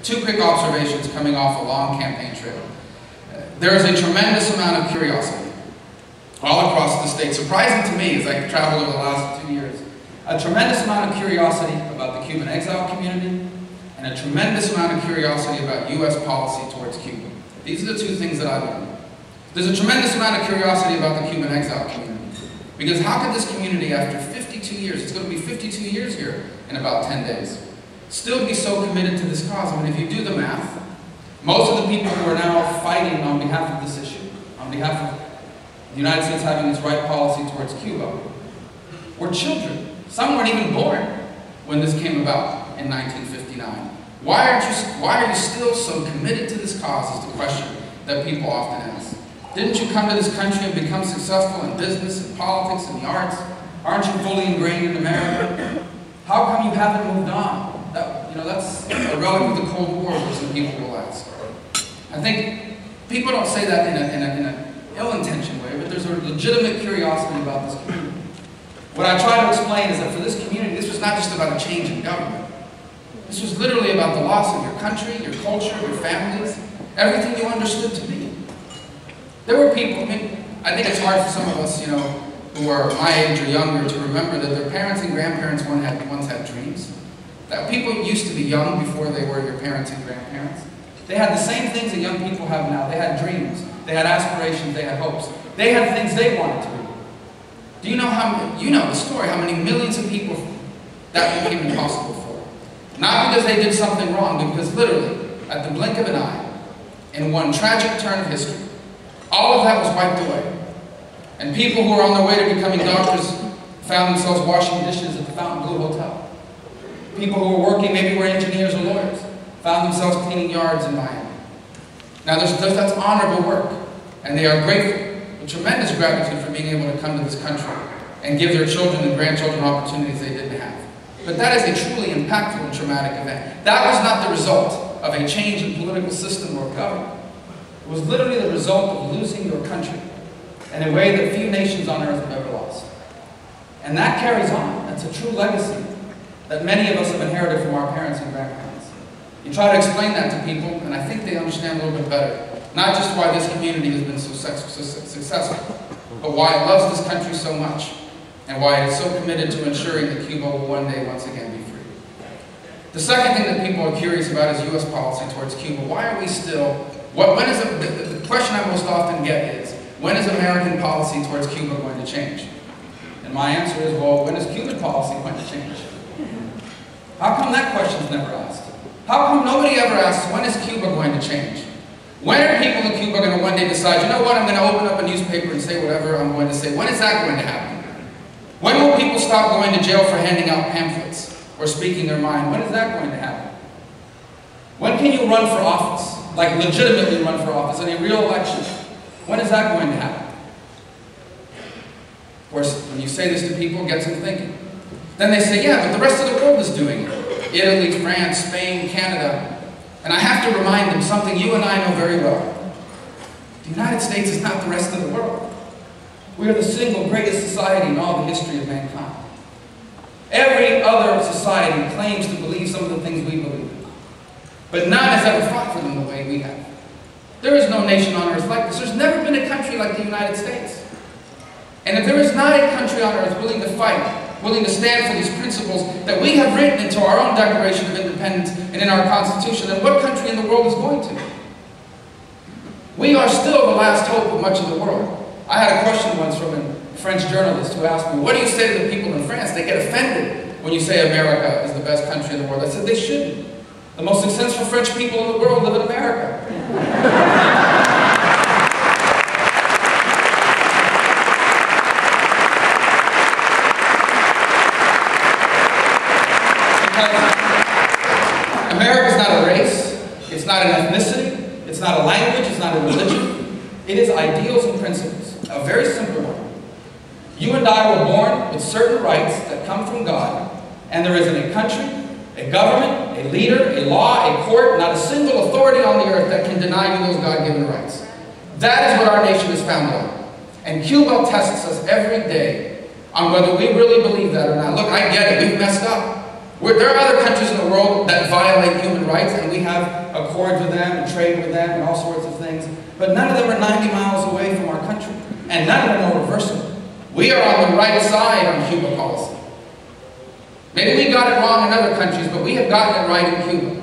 Two quick observations coming off a long campaign trail. There is a tremendous amount of curiosity all across the state. Surprising to me as I traveled over the last 2 years. A tremendous amount of curiosity about the Cuban exile community and a tremendous amount of curiosity about U.S. policy towards Cuba. These are the two things that I learned. There's a tremendous amount of curiosity about the Cuban exile community. Because how could this community, after 52 years, it's going to be 52 years here in about 10 days, still be so committed to this cause? I mean, if you do the math, most of the people who are now fighting on behalf of this issue, on behalf of the United States having its right policy towards Cuba, were children. Some weren't even born when this came about in 1959. Why are you still so committed to this cause is the question that people often ask. Didn't you come to this country and become successful in business and politics and the arts? Aren't you fully ingrained in America? How come you haven't moved on? That's a relic of the Cold War, which some people will ask. I think people don't say that in an ill-intentioned way, but there's a legitimate curiosity about this community. What I try to explain is that for this community, this was not just about a change in government. This was literally about the loss of your country, your culture, your families, everything you understood to be. There were people, I think it's hard for some of us, who are my age or younger to remember that their parents and grandparents once had dreams. That people used to be young before they were your parents and grandparents. They had the same things that young people have now. They had dreams, they had aspirations, they had hopes. They had things they wanted to do. Do you know the story, how many millions of people that became impossible for? Not because they did something wrong, but because literally, at the blink of an eye, in one tragic turn of history, all of that was wiped away. And people who were on their way to becoming doctors found themselves washing dishes at the Fontainebleau Hotel. People who were working, maybe were engineers or lawyers, found themselves cleaning yards in Miami. Now that's honorable work, and they are grateful, with tremendous gratitude for being able to come to this country and give their children and grandchildren opportunities they didn't have. But that is a truly impactful and traumatic event. That was not the result of a change in political system or government. It was literally the result of losing your country in a way that few nations on earth have ever lost. And that carries on. That's a true legacy that many of us have inherited from our parents and grandparents. You try to explain that to people, and I think they understand a little bit better. Not just why this community has been so successful, but why it loves this country so much, and why it is so committed to ensuring that Cuba will one day once again be free. The second thing that people are curious about is U.S. policy towards Cuba. Why are we still... the question I most often get is, when is American policy towards Cuba going to change? And my answer is, well, when is Cuban policy going to change? How come that question's never asked? How come nobody ever asks, when is Cuba going to change? When are people in Cuba going to one day decide, you know what, I'm going to open up a newspaper and say whatever I'm going to say? When is that going to happen? When will people stop going to jail for handing out pamphlets or speaking their mind? When is that going to happen? When can you run for office? Like legitimately run for office in a real election? When is that going to happen? Of course, when you say this to people, it gets them thinking. Then they say, yeah, but the rest of the world is doing it. Italy, France, Spain, Canada. And I have to remind them something you and I know very well. The United States is not the rest of the world. We are the single greatest society in all the history of mankind. Every other society claims to believe some of the things we believe. But none has ever fought for them the way we have. There is no nation on earth like this. There's never been a country like the United States. And if there is not a country on earth willing to fight, willing to stand for these principles that we have written into our own Declaration of Independence and in our Constitution, then what country in the world is going to? We are still the last hope of much of the world. I had a question once from a French journalist who asked me, what do you say to the people in France? They get offended when you say America is the best country in the world. I said, they shouldn't. The most successful French people in the world live in America. Because America is not a race, it's not an ethnicity, it's not a language, it's not a religion. It is ideals and principles, a very simple one. You and I were born with certain rights that come from God, and there isn't a country, a government, a leader, a law, a court, not a single authority on the earth that can deny you those God-given rights. That is what our nation is founded on. And Cuba tests us every day on whether we really believe that or not. Look, I get it, we've messed up. There are other countries in the world that violate human rights, and we have accords with them and trade with them and all sorts of things. But none of them are 90 miles away from our country, and none of them are reversible. We are on the right side on Cuba policy. Maybe we got it wrong in other countries, but we have gotten it right in Cuba.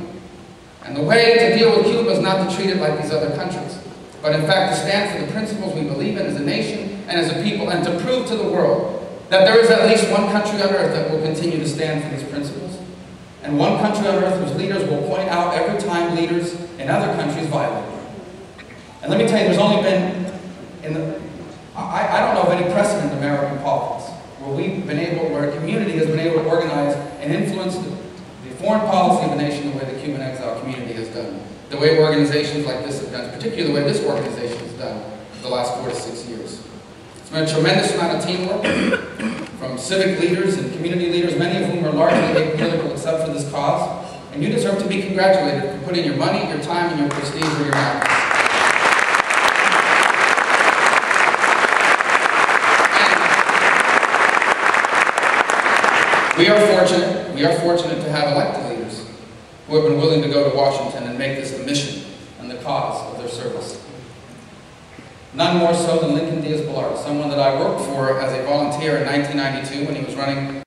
And the way to deal with Cuba is not to treat it like these other countries, but in fact to stand for the principles we believe in as a nation and as a people, and to prove to the world that there is at least one country on earth that will continue to stand for these principles, and one country on earth whose leaders will point out every time leaders in other countries violate them. And let me tell you, there's only been, I don't know of any precedent in American politics where a community has been able to organize and influence the foreign policy of a nation the way the Cuban exile community has done, the way organizations like this have done, particularly the way this organization has done the last 4 to 6 years. It's been a tremendous amount of teamwork from civic leaders and community leaders, many of whom are largely apolitical except for this cause, and you deserve to be congratulated for putting your money, your time, and your prestige where your mouth is. We are fortunate to have elected leaders who have been willing to go to Washington and make this the mission and the cause of their service. None more so than Lincoln Diaz-Balart, someone that I worked for as a volunteer in 1992 when he was running